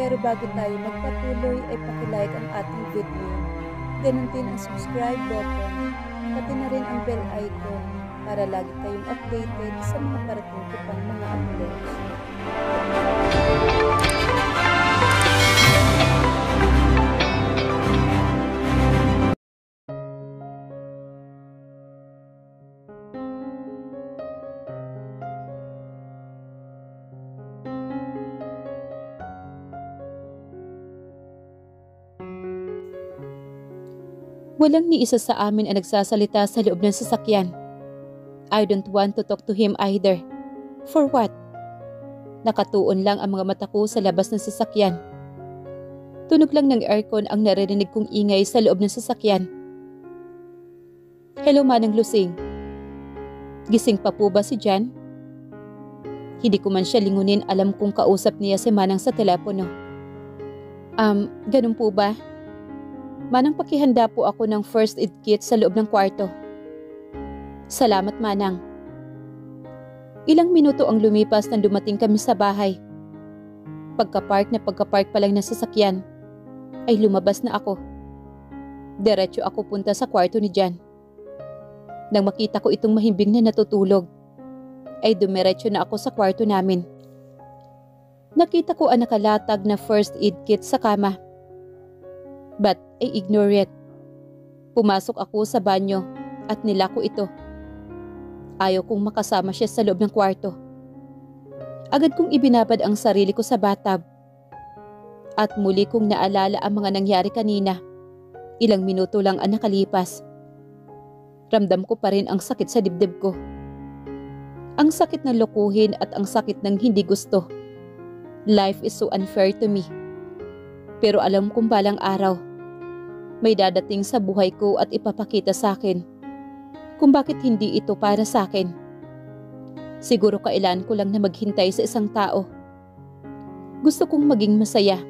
Pero bago tayo magpatuloy ay pakilike ang ating video. Ganun din ang subscribe button, pati na rin ang bell icon para lagi kayong updated sa mga parating ko pang mga uploads. Walang ni isa sa amin ang nagsasalita sa loob ng sasakyan. I don't want to talk to him either. For what? Nakatuon lang ang mga mata ko sa labas ng sasakyan. Tunog lang ng aircon ang naririnig kong ingay sa loob ng sasakyan. Hello, Manang Lusing. Gising pa po ba si Jan? Hindi ko man siya lingunin, alam kong kausap niya si Manang sa telepono. Ganun po ba? Manang, pakihanda po ako ng first aid kit sa loob ng kwarto. Salamat, Manang. Ilang minuto ang lumipas nang dumating kami sa bahay. Pagkapark pa lang ng sasakyan, ay lumabas na ako. Diretso ako punta sa kwarto ni Jan. Nang makita ko itong mahimbing na natutulog, ay dumiretso na ako sa kwarto namin. Nakita ko ang nakalatag na first aid kit sa kama. But I ignore it. Pumasok ako sa banyo at nilako ito. Ayaw kong makasama siya sa loob ng kwarto. Agad kong ibinabad ang sarili ko sa bathtub. At muli kong naalala ang mga nangyari kanina. Ilang minuto lang ang nakalipas. Ramdam ko pa rin ang sakit sa dibdib ko. Ang sakit ng lokohin at ang sakit ng hindi gusto. Life is so unfair to me. Pero alam kong balang araw, may dadating sa buhay ko at ipapakita sa akin kung bakit hindi ito para sa akin. Siguro kailangan ko lang na maghintay sa isang tao. Gusto kong maging masaya.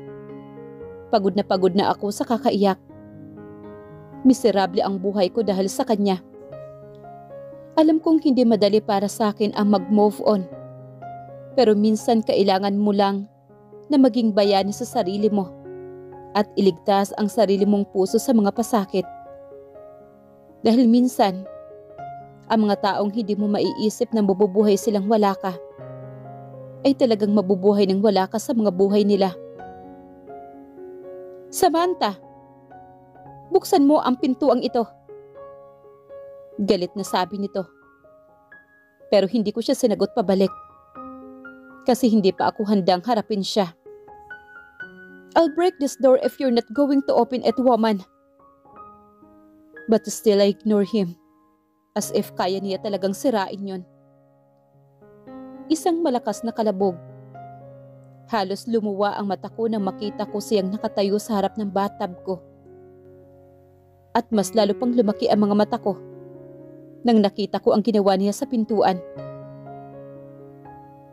Pagod na ako sa kakaiyak. Miserable ang buhay ko dahil sa kanya. Alam kong hindi madali para sa akin ang mag-move on. Pero minsan kailangan mo lang na maging bayani sa sarili mo at iligtas ang sarili mong puso sa mga pasakit. Dahil minsan, ang mga taong hindi mo maiisip na mabubuhay silang wala ka, ay talagang mabubuhay ng wala ka sa mga buhay nila. Samantha, buksan mo ang pintuang ito. Galit na sabi nito. Pero hindi ko siya sinagot pabalik. Kasi hindi pa ako handang harapin siya. I'll break this door if you're not going to open it, woman. But still I ignore him. As if kaya niya talagang sirain yon. Isang malakas na kalabog. Halos lumuwa ang mata ko nang makita ko siyang nakatayo sa harap ng bathtub ko. At mas lalo pang lumaki ang mga mata ko nang nakita ko ang ginawa niya sa pintuan.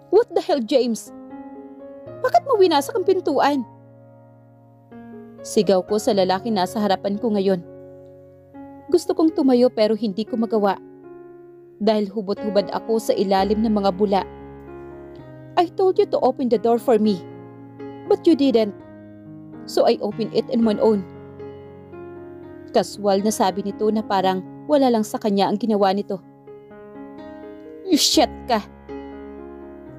What the hell, James? Bakit mo winasak ang pintuan? Sigaw ko sa lalaki nasa harapan ko ngayon. Gusto kong tumayo pero hindi ko magawa. Dahil hubot-hubad ako sa ilalim ng mga bula. I told you to open the door for me. But you didn't. So I opened it on my own. Kaswal na sabi nito na parang wala lang sa kanya ang ginawa nito. You shit ka.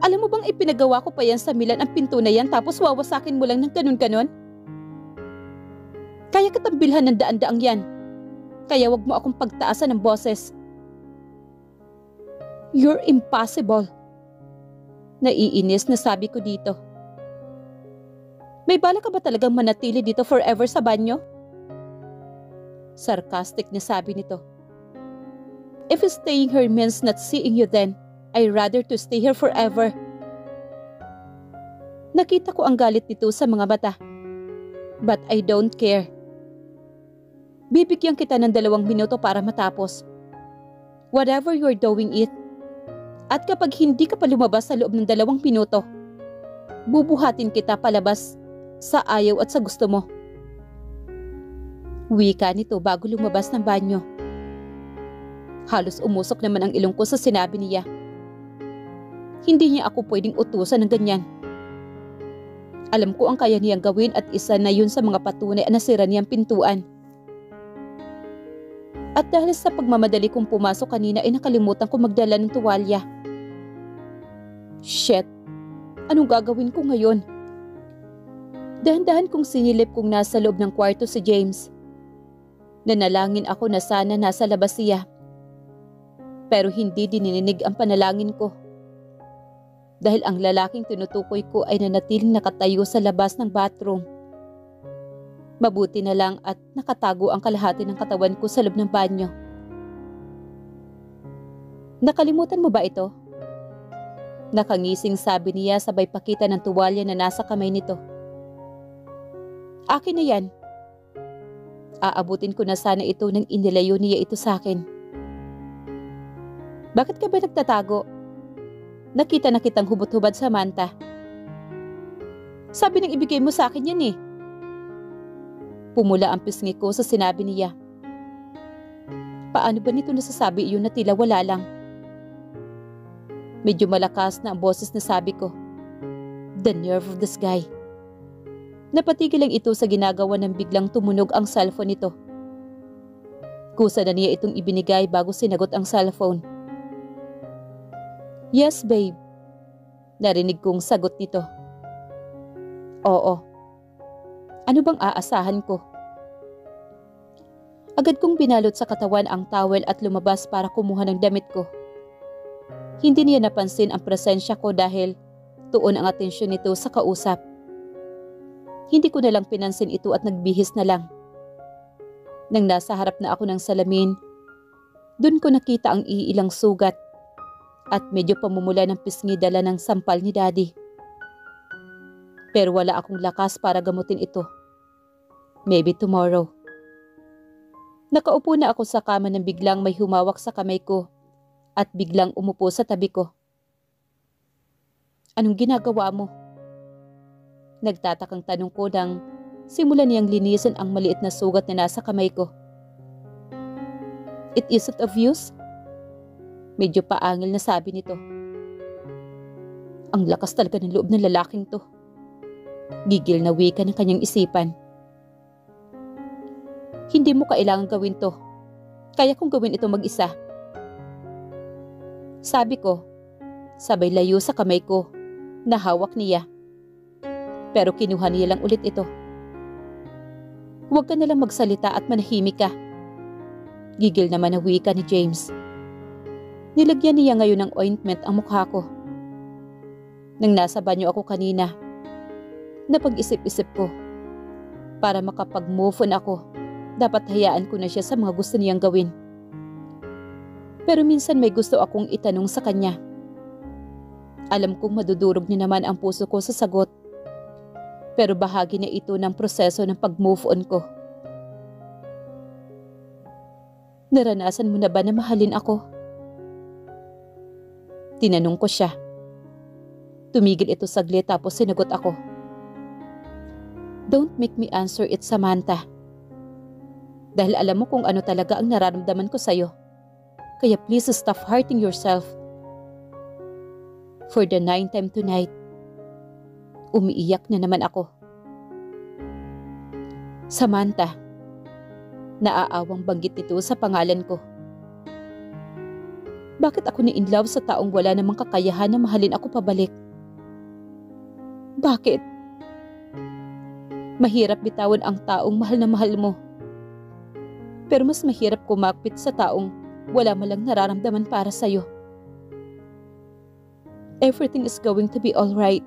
Alam mo bang ipinagawa ko pa yan sa Milan ang pinto na yan tapos wawasakin mo lang ng ganun-ganon? Kaya kitang bilhan ng daan-daang yan. Kaya wag mo akong pagtaasan ng boses. You're impossible. Naiinis na sabi ko dito. May bala ka ba talagang manatili dito forever sa banyo? Sarcastic na sabi nito. If staying here means not seeing you then, I'd rather to stay here forever. Nakita ko ang galit nito sa mga mata. But I don't care. Bibigyan kita ng 2 minuto para matapos. Whatever you're doing it. At kapag hindi ka pa lumabas sa loob ng 2 minuto, bubuhatin kita palabas sa ayaw at sa gusto mo. Wika nito bago lumabas ng banyo. Halos umusok naman ang ilong ko sa sinabi niya. Hindi niya ako pwedeng utusan ng ganyan. Alam ko ang kaya niyang gawin at isa na yun sa mga patunay na nasira niyang pintuan. At dahil sa pagmamadali kong pumasok kanina ay nakalimutan ko magdala ng tuwalya. Shit! Anong gagawin ko ngayon? Dahan-dahan kong sinilip kung nasa loob ng kwarto si James. Nanalangin ako na sana nasa labas siya. Pero hindi dininig ang panalangin ko. Dahil ang lalaking tinutukoy ko ay nanatiling nakatayo sa labas ng bathroom. Mabuti na lang at nakatago ang kalahati ng katawan ko sa loob ng banyo. Nakalimutan mo ba ito? Nakangising sabi niya sabay pakita ng tuwalya na nasa kamay nito. Akin na yan. Aabutin ko na sana ito nang inilayo niya ito sa akin. Bakit ka ba nagtatago? Nakita na kitang hubot-hubad sa manta. Sabi nang ibigay mo sa akin yan eh. Pumula ang pisngi ko sa sinabi niya. Paano ba nito nasasabi iyon na tila wala lang? Medyo malakas na ang boses na sabi ko. The nerve of this guy. Napatigil lang ito sa ginagawa ng biglang tumunog ang cellphone nito. Kusa na niya itong ibinigay bago sinagot ang cellphone. Yes, babe. Narinig kong sagot nito. Oo. Ano bang aasahan ko? Agad kong binalot sa katawan ang towel at lumabas para kumuha ng damit ko. Hindi niya napansin ang presensya ko dahil tuon ang atensyon nito sa kausap. Hindi ko na lang pinansin ito at nagbihis na lang. Nang nasa harap na ako ng salamin, dun ko nakita ang iilang sugat at medyo pamumula ng pisngi dala ng sampal ni Daddy. Pero wala akong lakas para gamutin ito. Maybe tomorrow. Nakaupo na ako sa kama nang biglang may humawak sa kamay ko at biglang umupo sa tabi ko. Anong ginagawa mo? Nagtatakang tanong ko nang simulan niyang linisin ang maliit na sugat na nasa kamay ko. It isn't obvious? Medyo paangil na sabi nito. Ang lakas talaga ng loob ng lalaking to. Gigil na wika ng kanyang isipan. Hindi mo kailangan gawin to. Kaya kong gawin ito mag-isa. Sabi ko, sabay layo sa kamay ko na hawak niya. Pero kinuha niya lang ulit ito. Huwag ka nalang magsalita at manahimik ka. Gigil naman na wika ni James. Nilagyan niya ngayon ng ointment ang mukha ko. Nang nasa banyo ako kanina, napag-isip-isip ko. Para makapag-move on ako, dapat hayaan ko na siya sa mga gusto niyang gawin. Pero minsan may gusto akong itanong sa kanya. Alam kong madudurog niya naman ang puso ko sa sagot. Pero bahagi na ito ng proseso ng pag-move on ko. Naranasan mo na ba na mahalin ako? Tinanong ko siya. Tumigil ito saglit tapos sinagot ako. Don't make me answer it, Samantha. Dahil alam mo kung ano talaga ang nararamdaman ko sa'yo. Kaya please stop hurting yourself. For the 9th time tonight, umiiyak na naman ako. Samantha, naaawang banggit nito sa pangalan ko. Bakit ako na-in love sa taong wala namang kakayahan na mahalin ako pabalik? Bakit? Mahirap bitawan ang taong mahal na mahal mo. Pero mas mahirap kumakpit sa taong wala malang nararamdaman para sa'yo. Everything is going to be alright.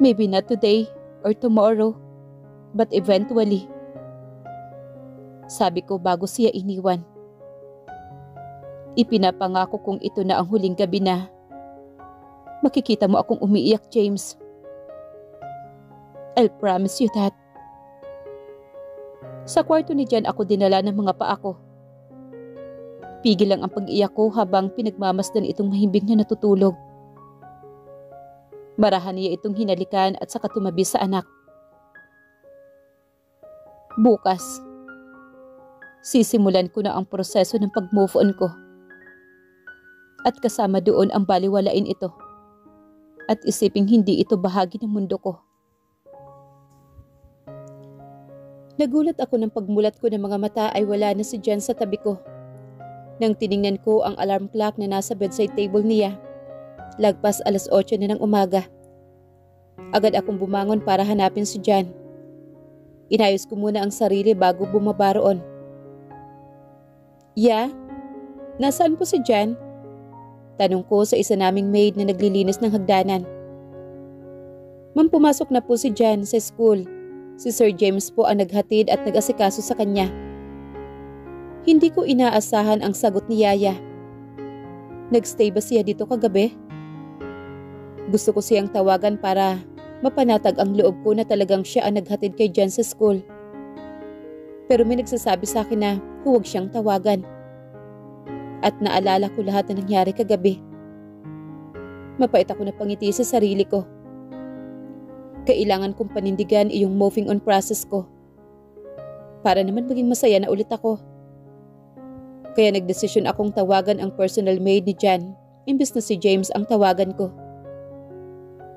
Maybe not today or tomorrow, but eventually. Sabi ko bago siya iniwan. Ipinapangako kong ito na ang huling gabi na makikita mo akong umiiyak, James. I'll promise you that. Sa kwarto ni Jan ako dinala ng mga paa ko. Pigil lang ang pag-iyak ko habang pinagmamasdan itong mahimbing na natutulog. Marahan niya itong hinalikan at saka tumabi sa anak. Bukas, sisimulan ko na ang proseso ng pag-move on ko. At kasama doon ang baliwalain ito. at isiping hindi ito bahagi ng mundo ko. Nagulat ako nang pagmulat ko ng mga mata ay wala na si Jen sa tabi ko. Nang tiningnan ko ang alarm clock na nasa bedside table niya, lagpas 8:00 na ng umaga. Agad akong bumangon para hanapin si Jen. Inayos ko muna ang sarili bago bumaba roon. "Yeah? Nasaan po si Jen?" Tanong ko sa isa naming maid na naglilinis ng hagdanan. "Ma'am, pumasok na po si Jen sa school. Si Sir James po ang naghatid at nag-asikaso sa kanya." Hindi ko inaasahan ang sagot ni Yaya. "Nagstay ba siya dito kagabi?" Gusto ko siyang tawagan para mapanatag ang loob ko na talagang siya ang naghatid kay Jen sa school. Pero may nagsasabi sa akin na huwag siyang tawagan. At naalala ko lahat na nangyari kagabi. Mapait ako na pangiti sa sarili ko. Kailangan kong panindigan iyong moving on process ko. Para naman maging masaya na ulit ako. Kaya nagdesisyon akong tawagan ang personal maid ni Jan, imbes na si James ang tawagan ko.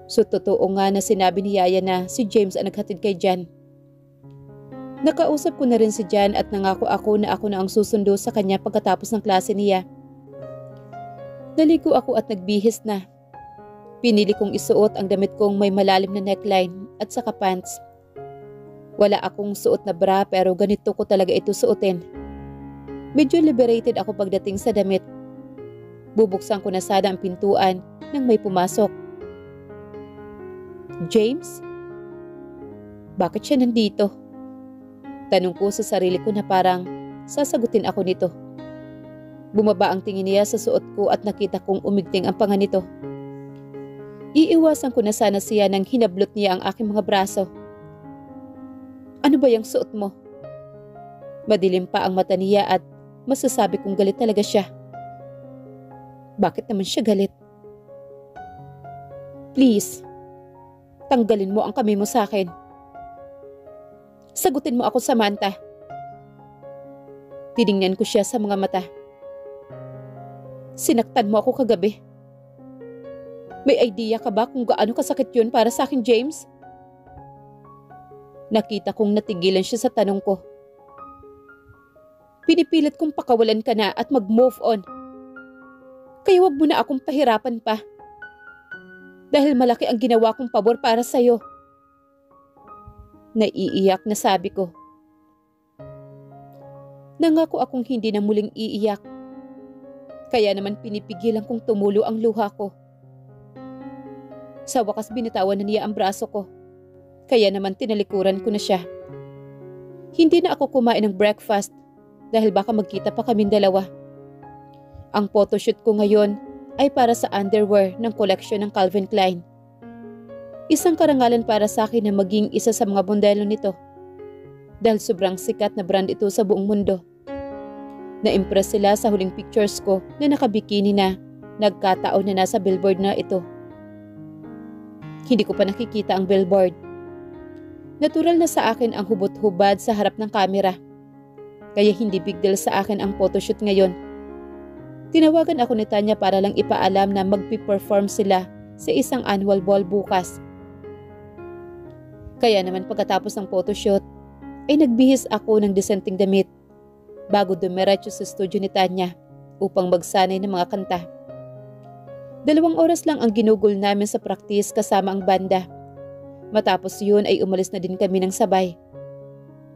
So totoo nga na sinabi ni Yaya na si James ang naghatid kay Jan. Nakausap ko na rin si Jan at nangako ako na ang susundo sa kanya pagkatapos ng klase niya. Naligo ako at nagbihis na. Pinili kong isuot ang damit kong may malalim na neckline at saka pants. Wala akong suot na bra pero ganito ko talaga ito suotin. Medyo liberated ako pagdating sa damit. Bubuksan ko na sana ang pintuan nang may pumasok. "James? Bakit siya nandito?" Tanong ko sa sarili ko na parang sasagutin ako nito. Bumaba ang tingin niya sa suot ko at nakita kong umigting ang panga nito. Iiwasan ko na sana siya nang hinablot niya ang aking mga braso. "Ano ba yung suot mo?" Madilim pa ang mata niya at masasabi kong galit talaga siya. Bakit naman siya galit? "Please, tanggalin mo ang kamay mo sa akin. Sagutin mo ako, Samantha." Tiningnan ko siya sa mga mata. "Sinaktan mo ako kagabi. May idea ka ba kung gaano kasakit yun para sa akin, James?" Nakita kong natigilan siya sa tanong ko. "Pinipilit kong pakawalan ka na at mag-move on. Kaya wag mo na akong pahirapan pa. Dahil malaki ang ginawa kong pabor para sa'yo." Naiiyak na sabi ko. Nangako akong hindi na muling iiyak. Kaya naman pinipigilan kong tumulo ang luha ko. Sa wakas binitawan na niya ang braso ko. Kaya naman tinalikuran ko na siya. Hindi na ako kumain ng breakfast dahil baka magkita pa kaming dalawa. Ang photoshoot ko ngayon ay para sa underwear ng collection ng Calvin Klein. Isang karangalan para sa akin na maging isa sa mga modelo nito. Dahil sobrang sikat na brand ito sa buong mundo. Na-impress sila sa huling pictures ko na nakabikini na nagkataon na nasa billboard na ito. Hindi ko pa nakikita ang billboard. Natural na sa akin ang hubot-hubad sa harap ng kamera. Kaya hindi big deal sa akin ang photoshoot ngayon. Tinawagan ako ni Tanya para lang ipaalam na magpi-perform sila sa isang annual ball bukas. Kaya naman pagkatapos ng photoshoot, ay nagbihis ako ng disenteng damit bago dumiretso sa studio ni Tanya upang magsanay ng mga kanta. 2 oras lang ang ginugol namin sa practice kasama ang banda. Matapos yun ay umalis na din kami ng sabay.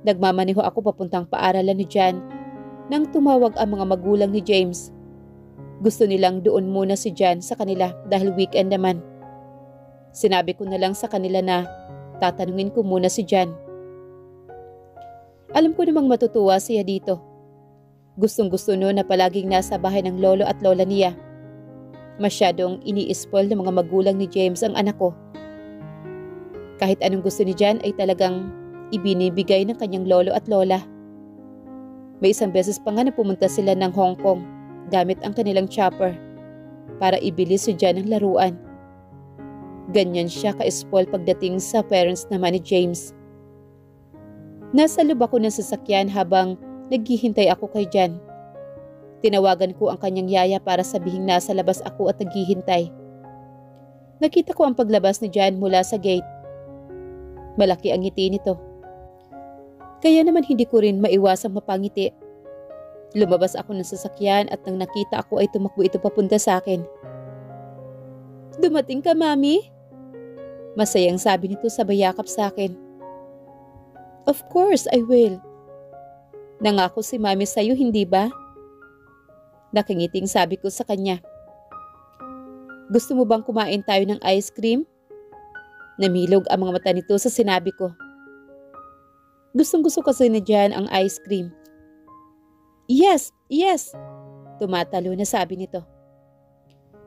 Nagmamaneho ako papuntang paaralan ni Jan nang tumawag ang mga magulang ni James. Gusto nilang doon muna si Jan sa kanila dahil weekend naman. Sinabi ko na lang sa kanila na tatanungin ko muna si Jan. Alam ko namang matutuwa siya dito. Gustong-gusto no na palaging nasa bahay ng lolo at lola niya. Masyadong ini-spoil ng mga magulang ni James ang anak ko. Kahit anong gusto ni Jan ay talagang ibinibigay ng kanyang lolo at lola. May isang beses pa nga na pumunta sila ng Hong Kong gamit ang kanilang chopper para ibili si Jan ng laruan. Ganyan siya ka-spoil pagdating sa parents naman ni James. Nasa loob ako ng sasakyan habang naghihintay ako kay Jan. Tinawagan ko ang kanyang yaya para sabihing nasa labas ako at naghihintay. Nakita ko ang paglabas ni Jan mula sa gate. Malaki ang ngiti nito. Kaya naman hindi ko rin maiwasang mapangiti. Lumabas ako ng sasakyan at nang nakita ako ay tumakbo ito papunta sa akin. Dumating ka, Mami? Masayang sabi nito sabay yakap sa akin. Of course, I will. Nangako si Mami sa'yo, hindi ba? Nakangiting sabi ko sa kanya. Gusto mo bang kumain tayo ng ice cream? Namilog ang mga mata nito sa sinabi ko. Gustong-gusto kasi ni Jan ang ice cream. Yes, yes! Tumatalo na sabi nito.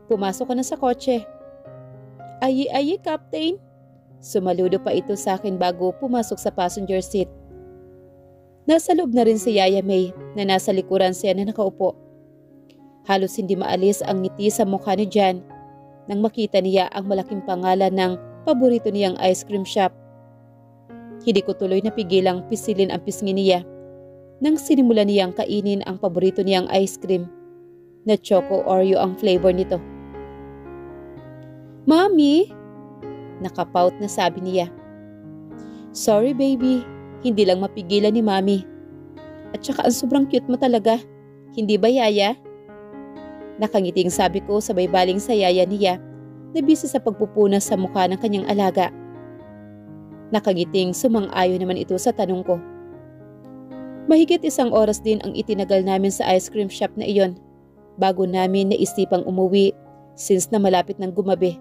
Pumasok ka na sa kotse. Ayi, Captain. Sumaludo pa ito sa akin bago pumasok sa passenger seat. Nasa loob na rin si Yaya May na nasa likuran siya na nakaupo. Halos hindi maalis ang ngiti sa mukha ni Jan nang makita niya ang malaking pangalan ng paborito niyang ice cream shop. Hindi ko tuloy napigilang pisilin ang pisngi niya nang sinimula niyang kainin ang paborito niyang ice cream na Choco Oreo ang flavor nito. Mami! Nakapout na sabi niya. Sorry baby, hindi lang mapigilan ni Mami. At saka ang sobrang cute mo talaga, hindi ba Yaya? Nakangiting sabi ko sabay baling sa yaya niya na busy sa pagpupunas sa mukha ng kanyang alaga. Nakangiting sumang-ayon naman ito sa tanong ko. Mahigit 1 oras din ang itinagal namin sa ice cream shop na iyon bago namin naisipang umuwi since na malapit ng gumabi.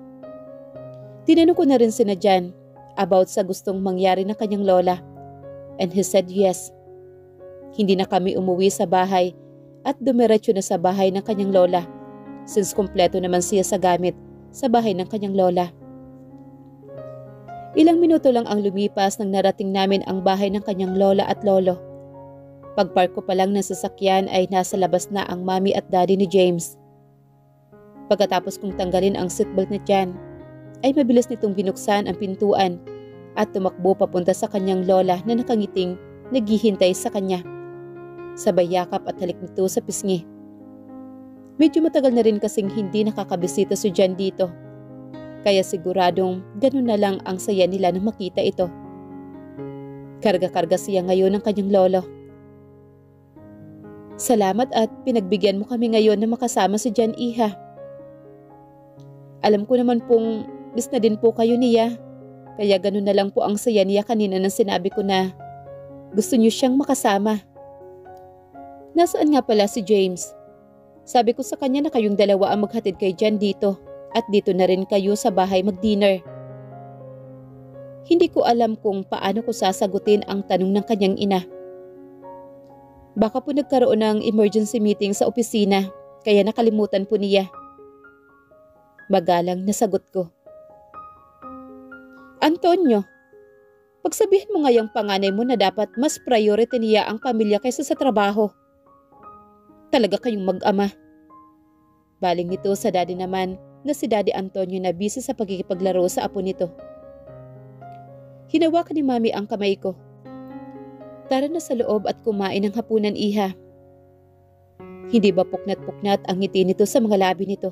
Tinanong ko na rin sina Jan about sa gustong mangyari ng kanyang lola and he said yes. Hindi na kami umuwi sa bahay at dumiretso na sa bahay ng kanyang lola since kumpleto naman siya sa gamit sa bahay ng kanyang lola. Ilang minuto lang ang lumipas nang narating namin ang bahay ng kanyang lola at lolo. Pagpark ko pa lang ng sasakyan ay nasa labas na ang mami at daddy ni James. Pagkatapos kong tanggalin ang seatbelt ni Jan, ay mabilis nitong binuksan ang pintuan at tumakbo papunta sa kanyang lola na nakangiting naghihintay sa kanya. Sabay yakap at halik nito sa pisngi. Medyo matagal na rin kasing hindi nakakabisita si Jan dito. Kaya siguradong ganun na lang ang saya nila nang makita ito. Karga-karga siya ngayon ng kanyang lolo. Salamat at pinagbigyan mo kami ngayon na makasama si Jan, Iha. Alam ko naman pong miss na din po kayo niya. Kaya ganun na lang po ang saya niya kanina nang sinabi ko na gusto niyo siyang makasama. Nasaan nga pala si James? Sabi ko sa kanya na kayong dalawa ang maghatid kay Jan dito at dito na rin kayo sa bahay mag-dinner. Hindi ko alam kung paano ko sasagutin ang tanong ng kanyang ina. Baka po nagkaroon ng emergency meeting sa opisina kaya nakalimutan po niya. Magalang na sagot ko. Antonio, pagsabihin mo ngayong panganay mo na dapat mas priority niya ang pamilya kaysa sa trabaho. Talaga kayong mag-ama. Baling nito sa daddy naman na si Daddy Antonio na busy sa pagkikipaglaro sa apo nito. Hinawakan ni Mami ang kamay ko. Tara na sa loob at kumain ng hapunan, Iha. Hindi ba puknat-puknat ang ngiti nito sa mga labi nito?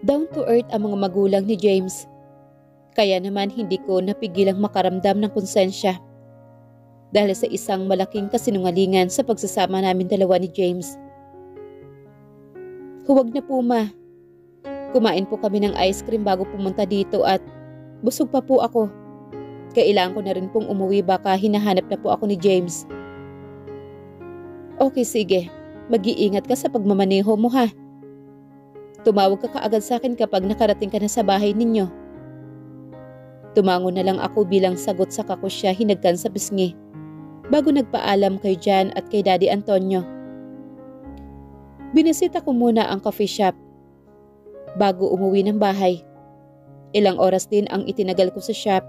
Down to earth ang mga magulang ni James. Kaya naman hindi ko napigilang makaramdam ng konsensya. Dahil sa isang malaking kasinungalingan sa pagsasama namin dalawa ni James. Huwag na po, Ma. Kumain po kami ng ice cream bago pumunta dito at busog pa po ako. Kailangan ko na rin pong umuwi baka hinahanap na po ako ni James. Okay, sige. Mag-iingat ka sa pagmamaneho mo, ha? Tumawag ka kaagad sa akin kapag nakarating ka na sa bahay ninyo. Tumango na lang ako bilang sagot sa kakusya hinagkan sa pisngi bago nagpaalam kay Jan at kay Daddy Antonio. Binisita ko muna ang coffee shop bago umuwi ng bahay. Ilang oras din ang itinagal ko sa shop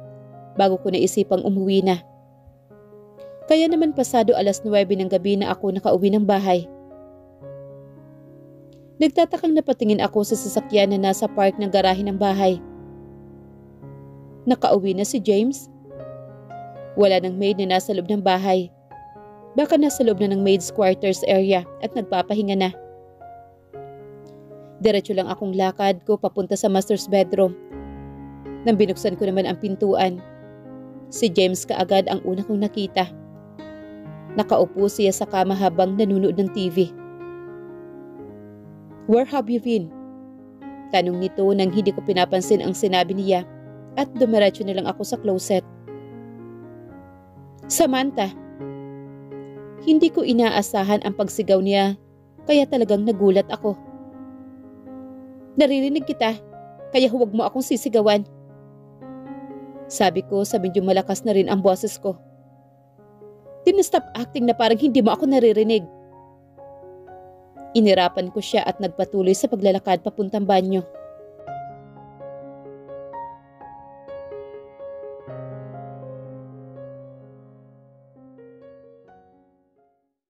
bago ko naisipang umuwi na. Kaya naman pasado 9:00 ng gabi na ako nakauwi ng bahay. Nagtatakang napatingin ako sa sasakyan na nasa park ng garahe ng bahay. Nakauwi na si James? Wala ng maid na nasa loob ng bahay. Baka nasa loob na ng maid's quarters area at nagpapahinga na. Diretso lang akong lakad ko papunta sa master's bedroom. Nang binuksan ko naman ang pintuan, si James kaagad ang una kong nakita. Nakaupo siya sa kama habang nanonood ng TV. "Where have you been?" Tanong nito nang hindi ko pinapansin ang sinabi niya at dumiretso na lang ako sa closet. "Samantha." Hindi ko inaasahan ang pagsigaw niya kaya talagang nagulat ako. "Naririnig kita, kaya huwag mo akong sisigawan." Sabi ko sa medyo malakas na rin ang boses ko. "Stop acting na parang hindi mo ako naririnig." Inirapan ko siya at nagpatuloy sa paglalakad papuntang banyo.